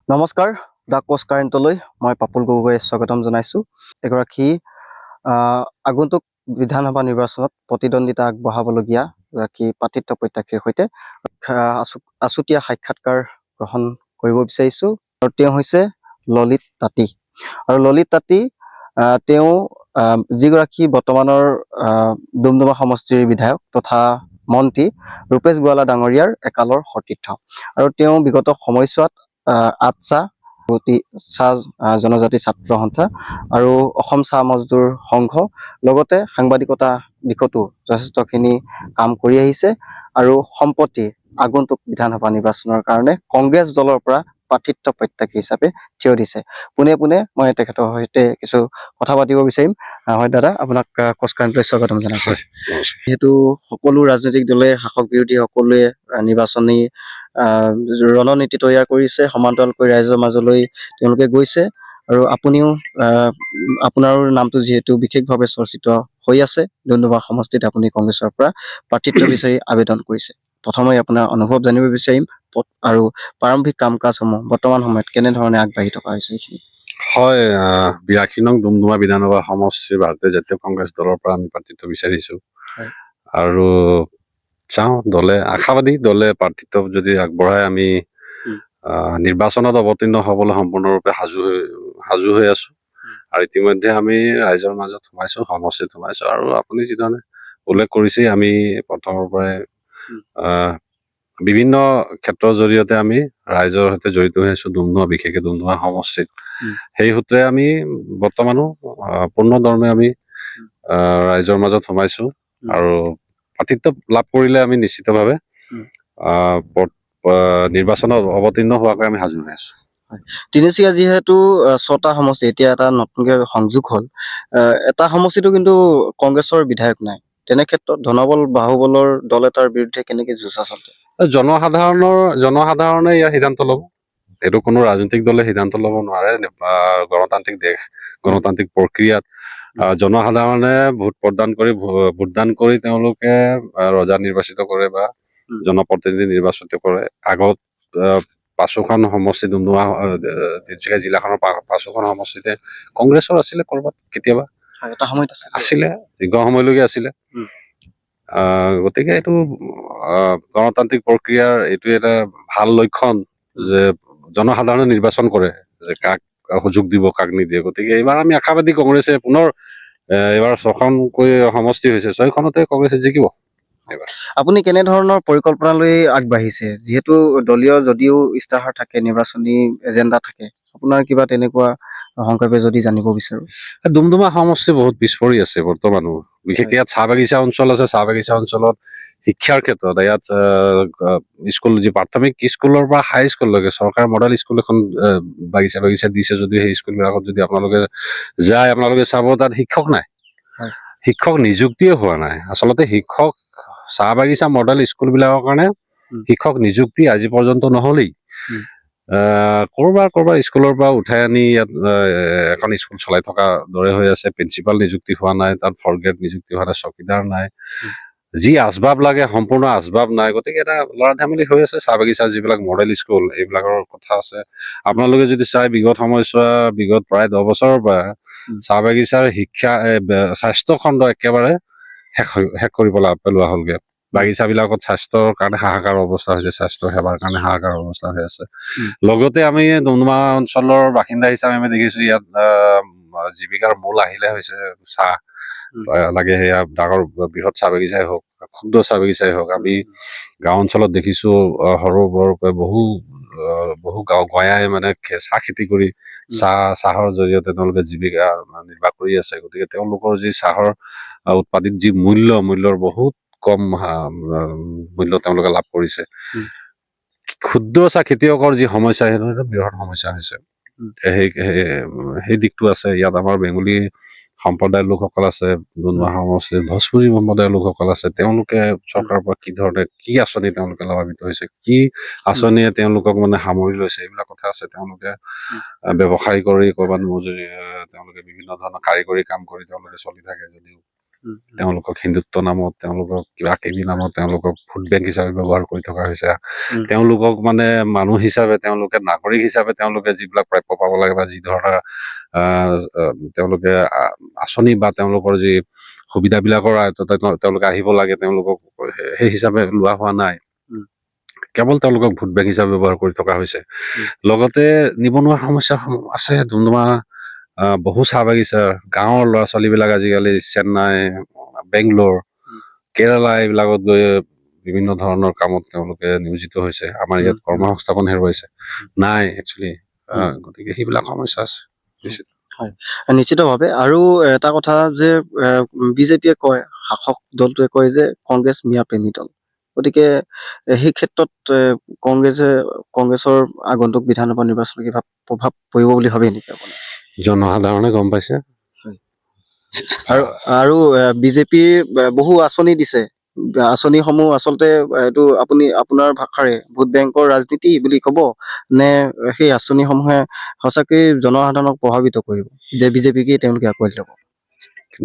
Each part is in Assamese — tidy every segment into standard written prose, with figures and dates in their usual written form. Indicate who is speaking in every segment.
Speaker 1: নমস্কাৰ, দ্য কোষ্ট কাৰেণ্টলৈ মই পাপুল গগৈয়ে স্বাগতম জনাইছোঁ। এগৰাকী আগন্তুক বিধানসভা নিৰ্বাচনত প্ৰতিদ্বন্দ্বিতা আগবঢ়াবলগীয়া এগৰাকী প্ৰাৰ্থিত্ব প্ৰত্যাশীৰ সৈতে আছুতীয়া সাক্ষাৎকাৰ গ্ৰহণ কৰিব বিচাৰিছোঁ। আৰু তেওঁ হৈছে ললিত তাঁতী। আৰু ললিত তাঁতী তেওঁ যিগৰাকী বৰ্তমানৰ ডুমডুমা সমষ্টিৰ বিধায়ক তথা মন্ত্ৰী ৰূপেশ গোৱালা ডাঙৰীয়াৰ একালৰ সতীৰ্থ। আৰু তেওঁ বিগত সময়ছোৱাত আটছা চাহ জনজাতি ছাত্ৰ সন্থা আৰু অসম চাহ মজদুৰ সংঘ লগতে সাংবাদিকতা দিশতো যথেষ্টখিনি কাম কৰি আহিছে। আৰু সম্প্ৰতি আগন্তুক বিধানসভা নিৰ্বাচনৰ কাৰণে কংগ্ৰেছ দলৰ পৰা প্ৰাৰ্থিত্ব প্ৰত্যাশী হিচাপে থিয় দিছে। পোনে পোনে মই তেখেতৰ সৈতে কিছু কথা পাতিব বিচাৰিম। হয় দাদা, আপোনাক কোষ্ট কাৰেণ্টলৈ স্বাগতম জনাইছো। যিহেতু সকলো ৰাজনৈতিক দলে শাসক বিৰোধী সকলোৱে নিৰ্বাচনী ৰণনীতি তৈয়াৰ কৰিছে, সমান্তৰালকৈ ৰাইজৰ মাজলৈ তেওঁলোকে গৈছে। আৰু আপুনিও আপোনাৰো নামটো যিহেতু বিশেষভাৱে চৰ্চিত হৈ আছে, ডুমডুমা সমষ্টিত আপুনি কংগ্ৰেছৰ পৰা প্ৰাৰ্থিত্ব বিচাৰি আবেদন কৰিছে। প্ৰথমে আপোনাৰ অনুভৱ জানিব বিচাৰিম আৰু প্ৰাৰম্ভিক কাম কাজসমূহ বৰ্তমান সময়ত কেনেধৰণে আগবাঢ়ি থকা হৈছে এইখিনি।
Speaker 2: হয়, 82 নং ডুমডুমা বিধানসভা সমষ্টিৰ ভাৰতীয় জাতীয় কংগ্ৰেছ দলৰ পৰা আমি প্ৰাৰ্থিত্ব বিচাৰিছো। আৰু চাওঁ, দলে আশাবাদী, দলে প্ৰাৰ্থিত্ব যদি আগবঢ়াই আমি নিৰ্বাচনত অৱতীৰ্ণ হ'বলৈ সম্পূৰ্ণৰূপে সাজু হৈ আছো। আৰু ইতিমধ্যে আমি ৰাইজৰ মাজত সোমাইছো, সমষ্টিত সোমাইছো। আৰু আপুনি যিধৰণে উল্লেখ কৰিছে, আমি প্ৰথমৰ পৰাই বিভিন্ন ক্ষেত্ৰৰ জৰিয়তে আমি ৰাইজৰ সৈতে জড়িত হৈ আছো, ডুমডুমা বিশেষকৈ ডুমডুমা সমষ্টিত। সেই সূত্ৰে আমি বৰ্তমানো পূৰ্ণদৰ্মে আমি ৰাইজৰ মাজত সোমাইছো। আৰু প্ৰাৰ্থিত্ব লাভ কৰিলে আমি নিশ্চিতভাৱে নিৰ্বাচনত অৱতীৰ্ণ হোৱাকৈ আমি সাজু হৈ আছো।
Speaker 1: তিনিচুকীয়া যিহেতু 6টা সমষ্টি, এতিয়া এটা নতুনকৈ সংযোগ হ'ল। এটা সমষ্টিতো কিন্তু কংগ্ৰেছৰ বিধায়ক নাই। তেনে ক্ষেত্ৰত ধনবল বাহুবলৰ দল এটাৰ বিৰুদ্ধে কেনেকে যুঁজ আচলতে?
Speaker 2: জনসাধাৰণে ইয়াৰ সিদ্ধান্ত ল'ব। এইটো কোনো ৰাজনৈতিক দলে সিদ্ধান্ত ল'ব নোৱাৰে। গণতান্ত্ৰিক দেশ, গণতান্ত্ৰিক প্ৰক্ৰিয়াত জনসাধাৰণে ভোটদান কৰি তেওঁলোকে ৰজা নিৰ্বাচিত কৰে বা জনপ্ৰতিনিধি নিৰ্বাচিত কৰে। আগত 5খন সমষ্টি, ডুমডুমা তিনিচুকীয়া জিলাখনৰ 5খন সমষ্টিতে কংগ্ৰেছৰ আছিলে, কৰবাত কেতিয়াবা
Speaker 1: এটা সময়ত
Speaker 2: আছিলে, দীৰ্ঘ সময়লৈকে আছিলে। গতিকে এইটো গণতান্ত্ৰিক প্ৰক্ৰিয়াৰ এইটো এটা ভাল লক্ষণ যে জনসাধাৰণে নিৰ্বাচন কৰে যে কাক সুযোগ দিব, কাক নিদিয়ে। গতিকে এইবাৰ আমি আশাবাদী, কংগ্ৰেছে পুনৰ এইবাৰ 6খনকৈ সমষ্টি হৈছে, 6খনতে কংগ্ৰেছে জিকিব।
Speaker 1: আপুনি কেনেধৰণৰ পৰিকল্পনা লৈ আগবাঢ়িছে? যিহেতু দলীয় যদিও ইস্তাহাৰ থাকে, নিৰ্বাচনী এজেণ্ডা থাকে, আপোনাৰ কিবা তেনেকুৱা সংক্ষেপে যদি জানিব বিচাৰো।
Speaker 2: ডুমডুমা সমষ্টি বহুত পিছ পৰি আছে বৰ্তমানো। বিশেষকৈ ইয়াত চাহ বাগিচা অঞ্চল আছে। চাহ বাগিচা অঞ্চলত শিক্ষাৰ ক্ষেত্ৰত ইয়াত স্কুল, যি প্ৰাথমিক স্কুলৰ পৰা হাই স্কুললৈকে চৰকাৰে মডেল স্কুল এখন বাগিচা দিছে। যদিও সেই স্কুলবিলাকত যদি আপোনালোকে যায়, আপোনালোকে চাব তাত শিক্ষক নাই, শিক্ষক নিযুক্তিয়ে হোৱা নাই। আচলতে চাহ বাগিচা মডেল স্কুলবিলাকৰ কাৰণে শিক্ষক নিযুক্তি আজি পৰ্যন্ত নহলেই। কৰবাৰ স্কুলৰ পৰা উঠাই আনি ইয়াত এখন স্কুল চলাই থকা দৰে হৈ আছে। প্ৰিন্সিপাল নিযুক্তি হোৱা নাই, তাত ফ'ৰ্থ গ্ৰেড নিযুক্তি হোৱা নাই, চকীদাৰ নাই, যি আচবাব লাগে সম্পূৰ্ণ আচবাব নাই। গতিকে এটা লৰা ধেমালি হৈ আছে। চাহ বাগিচা যিবিলাক মডেল স্কুল, এইবিলাকৰ কথা আছে। আপোনালোকে যদি চাই, বিগত প্ৰায় 10 বছৰৰ পৰা চাহ বাগিচাৰ স্বাস্থ্য খণ্ড একেবাৰে শেষ কৰি পেলোৱা হ'লগে। বাগিচাবিলাকত স্বাস্থ্যৰ কাৰণে হাহাকাৰ অৱস্থা হৈছে, স্বাস্থ্য সেৱাৰ কাৰণে হাহাকাৰ অৱস্থা হৈ আছে। লগতে আমি ডুমডুমা অঞ্চলৰ বাসিন্দা হিচাপে আমি দেখিছো, ইয়াত জীৱিকাৰ মূল আহিলে হৈছে চাহ। লাগে সেয়া ডাঙৰ বৃহৎ চাহ বাগিচাই হওক, ক্ষুদ্ৰ চাহ বাগিচাই হওক। আমি গাঁও অঞ্চলত দেখিছো সৰু বৰকৈ বহু গঞাই মানে চাহ খেতি কৰি চাহৰ জৰিয়তে তেওঁলোকে জীৱিকা নিৰ্বাহ কৰি আছে। গতিকে তেওঁলোকৰ যি চাহৰ উৎপাদিত যি মূল্যৰ বহুত কম মূল্য তেওঁলোকে লাভ কৰিছে। ক্ষুদ্ৰ চাহ খেতিয়কৰ যি সমস্যা, সেইটো বৃহৎ সমস্যা হৈছে। সেই দিশটো আছে। ইয়াত আমাৰ বেংগলী সম্প্ৰদায়ৰ লোকসকল আছে, ডুমডুমা সমষ্টিৰ ভোজপুৰী সম্প্ৰদায়ৰ লোকসকল আছে। তেওঁলোকে চৰকাৰৰ পৰা কি আঁচনি তেওঁলোকে লাভান্বিত হৈছে, কি আঁচনিয়ে তেওঁলোকক মানে সামৰি লৈছে, এইবিলাক কথা আছে। তেওঁলোকে ব্যৱসায় কৰি কৰবাত মজুৰি, তেওঁলোকে বিভিন্ন ধৰণৰ কাৰিকৰী কাম কৰি তেওঁলোকে চলি থাকে। যদিও তেওঁলোকক হিন্দুত্ব নামত, তেওঁলোকক কিবা কিবি নামত তেওঁলোকক ভোট বেংক হিচাপে ব্যৱহাৰ কৰি থকা হৈছে।
Speaker 1: উম।
Speaker 2: তেওঁলোকক মানে মানুহ হিচাপে, তেওঁলোকে নাগৰিক হিচাপে তেওঁলোকে যিবিলাক প্ৰাপ্য পাব লাগে বা যি ধৰণৰ তেওঁলোকে আঁচনি বা তেওঁলোকৰ যি সুবিধাবিলাকৰ আয়ত্তত তেওঁলোকে আহিব লাগে, তেওঁলোকক সেই হিচাপে লোৱা হোৱা নাই। কেৱল তেওঁলোকক ভোট বেংক হিচাপে ব্যৱহাৰ কৰি থকা হৈছে। লগতে নিবনুৱা সমস্যা আছে। ডুমডুমা বহু চাহ বাগিচা, গাঁৱৰ ল'ৰা ছোৱালীবিলাক আজিকালি চেন্নাই, বেংগলোৰ, কেৰালা এইবিলাকত গৈ বিভিন্ন ধৰণৰ কামত তেওঁলোকে নিয়োজিত হৈছে। আমাৰ ইয়াত কৰ্মসংস্থাপন হেৰুৱাইছে নাই একচুৱেলি। গতিকে সেইবিলাক সমস্যা আছে নিশ্চিত।
Speaker 1: হয়, নিশ্চিতভাৱে। আৰু এটা কথা যে বিজেপিয়ে কয়, শাসক দলটোৱে কয় যে কংগ্ৰেছ মিয়া প্ৰেমী দল। গতিকে সেই ক্ষেত্ৰত কংগ্ৰেছৰ আগন্তুক বিধানসভা নিৰ্বাচনত কিবা প্ৰভাৱ পৰিব বুলি ভাবে নেকি আপুনি?
Speaker 2: জনসাধাৰণে গম পাইছে।
Speaker 1: আৰু বিজেপিৰ বহু আঁচনি দিছে। আঁচনিসমূহ আচলতে এইটো আপোনাৰ ভাষাৰে ভোট বেংকৰ ৰাজনীতি বুলি ক'ব নে সেই আঁচনিসমূহে সঁচাকৈ জনসাধাৰণক প্ৰভাৱিত কৰিব যে বিজেপিকে তেওঁলোকে আঁকোৱালি ল'ব?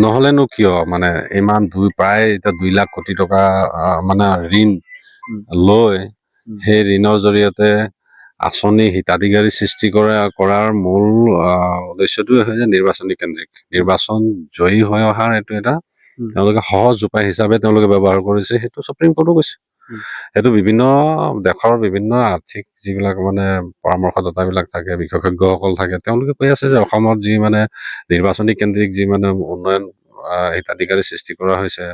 Speaker 2: নহলেনো কিয়, মানে ইমান প্ৰায় এতিয়া 2 লাখ কোটি টকা মানে ঋণ লৈ সেই ঋণৰ জৰিয়তে আঁচনি হিতাধিকাৰী সৃষ্টি কৰাৰ মূল উদ্দেশ্যটোৱে হয় যে নিৰ্বাচনী কেন্দ্ৰিক, নিৰ্বাচন জয়ী হৈ অহাৰ এইটো এটা তেওঁলোকে সহজ উপায় হিচাপে তেওঁলোকে ব্যৱহাৰ কৰিছে। সেইটো সুপ্ৰিম কোৰ্টো কৈছে। সেইটো বিভিন্ন দেশৰ বিভিন্ন আৰ্থিক যিবিলাক মানে পৰামৰ্শদাতাবিলাক থাকে, বিশেষজ্ঞসকল থাকে, তেওঁলোকে কৈ আছে যে অসমত যি মানে নিৰ্বাচনী কেন্দ্ৰিক যি মানে উন্নয়ন হিতাধিকাৰী সৃষ্টি কৰা হৈছে,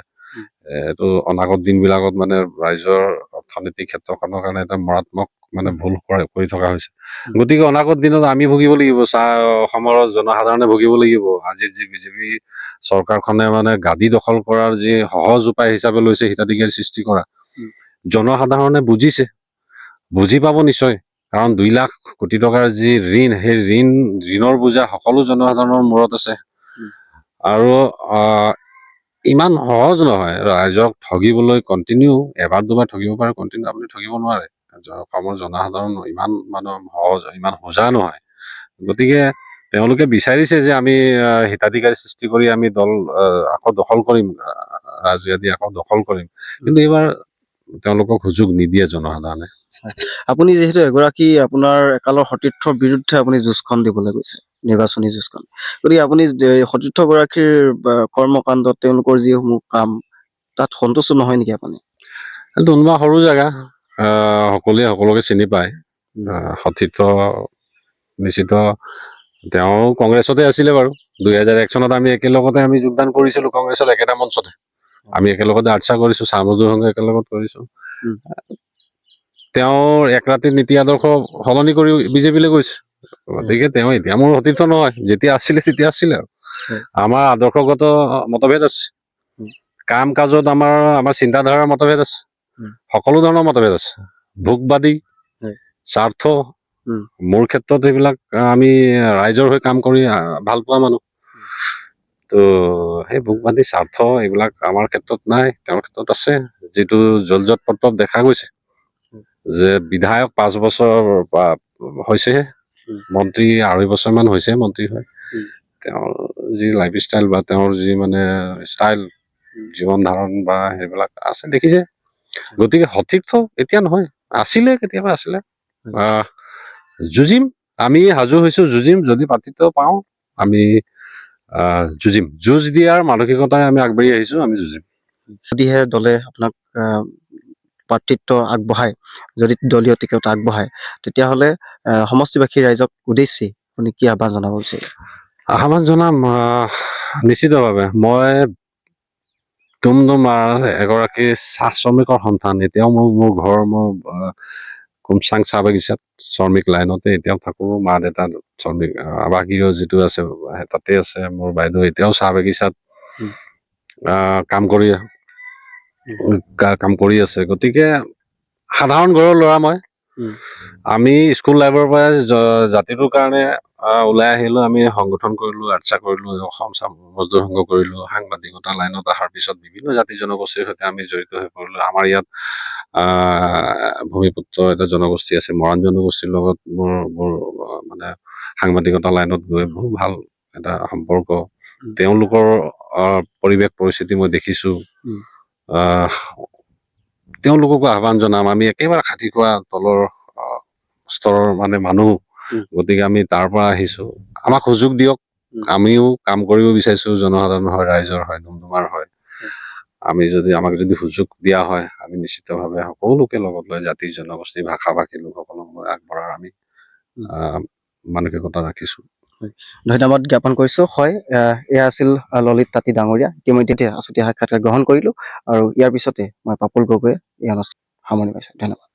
Speaker 2: এইটো অনাগত দিনবিলাকত মানে ৰাইজৰ অৰ্থনৈতিক ক্ষেত্ৰখনৰ কাৰণে এটা মাৰাত্মক মানে ভুল কৰি থকা হৈছে। গতিকে অনাগত দিনত আমি ভুগিব লাগিব, অসমৰ জনসাধাৰণে ভুগিব লাগিব। আজি যি বিজেপি চৰকাৰখনে মানে গাদী দখল কৰাৰ যি সহজ উপায় হিচাপে লৈছে হিতাধিকাৰী সৃষ্টি কৰা, জনসাধাৰণে বুজিছে, বুজি পাব নিশ্চয়। কাৰণ 2 লাখ কোটি টকাৰ যি ঋণ, সেই ঋণৰ বোজা সকলো জনসাধাৰণৰ মূৰত আছে। আৰু ইমান সহজ নহয় ৰাইজক ঠগিবলৈ। কণ্টিনিউ এবাৰ দুবাৰ ঠগিব পাৰে, কণ্টিনিউ আপুনি ঠগিব নোৱাৰে। অসমৰ জনসাধাৰণ ইমান সোজা নহয়। গতিকে তেওঁলোকে বিচাৰিছে যে আমি হিতাধিকাৰী সৃষ্টি কৰি আমি আকৌ দখল কৰিম, ৰাজগাদী আকৌ দখল কৰিম, কিন্তু এইবাৰ তেওঁলোকক সুযোগ নিদিয়ে জনসাধাৰণে।
Speaker 1: আপুনি যিহেতু এগৰাকী আপোনাৰ একালৰ সতীৰ্থৰ বিৰুদ্ধে আপুনি যুঁজখন দিবলৈ গৈছে, নিৰ্বাচনী যুঁজখন, গতিকে আপুনি সতীৰ্থগৰাকীৰ কৰ্মকাণ্ডত তেওঁলোকৰ যিসমূহ কাম তাত সন্তুষ্ট নহয় নেকি আপুনি?
Speaker 2: ডুমডুমা সৰু জেগা, সকলোৱে সকলোকে চিনি পায়। সতীৰ্থ নিশ্চিত তেওঁ কংগ্ৰেছতে আছিলে বাৰু। 2001 চনত আমি একেলগতে যোগদান কৰিছিলো কংগ্ৰেছত, একেটা মঞ্চতে আমি একেলগতে আৰ্চা কৰিছো, চাহ মজুৰ সংঘ একেলগত কৰিছো। তেওঁৰ এক ৰাতিৰ নীতি আদৰ্শ সলনি কৰি বিজেপিলৈ গৈছে। গতিকে তেওঁ এতিয়া মোৰ সতীৰ্থ নহয়, যেতিয়া আছিলে তেতিয়া আছিলে। আৰু আমাৰ আদৰ্শগত মতভেদ আছে, কাম কাজত আমাৰ চিন্তাধাৰাৰ মতভেদ আছে, সকলো ধৰণৰ মতভেদ আছে। ভোগবাদী, স্বাৰ্থ, মোৰ ক্ষেত্ৰত এইবিলাক আমি ৰাইজৰ হৈ কাম কৰি ভাল পোৱা মানুহ। তো সেই ভোগবাদী স্বাৰ্থ এইবিলাক আমাৰ ক্ষেত্ৰত নাই, তেওঁৰ ক্ষেত্ৰত আছে। যিটো জলজট পট্টত দেখা গৈছে যে বিধায়ক 5 বছৰ হৈছেহে, মন্ত্ৰী 2.5 বছৰমান হৈছে মন্ত্ৰী হয়। তেওঁৰ যি লাইফ ষ্টাইল বা তেওঁৰ যি মানে ষ্টাইল জীৱন ধাৰণ বা সেইবিলাক আছে দেখিছে। গতিকে সতীৰ্থ এতিয়া নহয়, আছিলে, কেতিয়াবা আছিলে। যুঁজিম, আমি সাজু হৈছো, যুঁজিম। যদি প্ৰাৰ্থিত্ব পাওঁ আমি যুঁজিম। যুঁজ দিয়াৰ মানসিকতাৰে আমি আগবাঢ়ি আহিছো, আমি যুঁজিম।
Speaker 1: যদিহে দলে আপোনাক প্ৰাৰ্থিত্ব আগবঢ়ায়, যদি দলীয় টিকট আগবঢ়ায়, তেতিয়াহ'লে সমষ্টিবাসী ৰাইজক উদ্দেশ্যি আপুনি কি আহ্বান জনাব বিচাৰে?
Speaker 2: আহ্বান জনাম নিশ্চিতভাৱে। মই ডুমডুমাৰ এগৰাকী চাহ শ্ৰমিকৰ সন্তান। এতিয়াও মোৰ ঘৰ কুমচাং চাহ বাগিচাত, শ্ৰমিক লাইনতে এতিয়াও থাকো। মা দেউতা শ্ৰমিক আৱাসগৃহ যিটো আছে তাতে আছে। মোৰ বাইদেউ এতিয়াও চাহ বাগিচাত কাম কৰি আছে। গতিকে সাধাৰণ ঘৰৰ ল'ৰা মই। আমি স্কুল লাইফৰ পৰা জাতিটোৰ কাৰণে ওলাই আহিলো। আমি সংগঠন কৰিলো, আৰ্চা কৰিলো, অসম চাহ মজদুৰ সংঘ কৰিলো, সাংবাদিকতা লাইনত অহাৰ পিছত বিভিন্ন জাতি জনগোষ্ঠীৰ সৈতে আমি জড়িত হৈ পৰিলো। আমাৰ ইয়াত ভূমিপুত্ৰ এটা জনগোষ্ঠী আছে, মৰাণ জনগোষ্ঠীৰ লগত মোৰ মানে সাংবাদিকতা লাইনত গৈ বহু ভাল এটা সম্পৰ্ক। তেওঁলোকৰ পৰিৱেশ পৰিস্থিতি মই দেখিছোঁ
Speaker 1: উম।
Speaker 2: তেওঁলোককো আহ্বান জনাম আমি একেবাৰে খাটি খোৱা তলৰ স্তৰৰ মানে মানুহ
Speaker 1: উম।
Speaker 2: গতিকে আমি তাৰ পৰা আহিছোঁ আমাক সুযোগ দিয়ক
Speaker 1: উম।
Speaker 2: আমিও কাম কৰিব বিচাৰিছোঁ জনসাধাৰণ হয় ৰাইজৰ হয় ডুমডুমাৰ হয় আমাক যদি সুযোগ দিয়া হয় আমি নিশ্চিতভাৱে সকলোকে লগত লৈ জাতি জনগোষ্ঠী ভাষা ভাষী লোকসকলক লৈ আগবঢ়াৰ আমি মানসিকতা ৰাখিছোঁ
Speaker 1: ধন্যবাদ জ্ঞাপন কৰিছোঁ হয় এয়া আছিল ললিত তাঁতী ডাঙৰীয়া ইতিমধ্যে আছুতীয়া সাক্ষাৎকাৰ গ্ৰহণ কৰিলোঁ আৰু ইয়াৰ পিছতে মই পাপুল গগৈয়ে এই অনুষ্ঠান সামৰণি মাৰিছোঁ ধন্যবাদ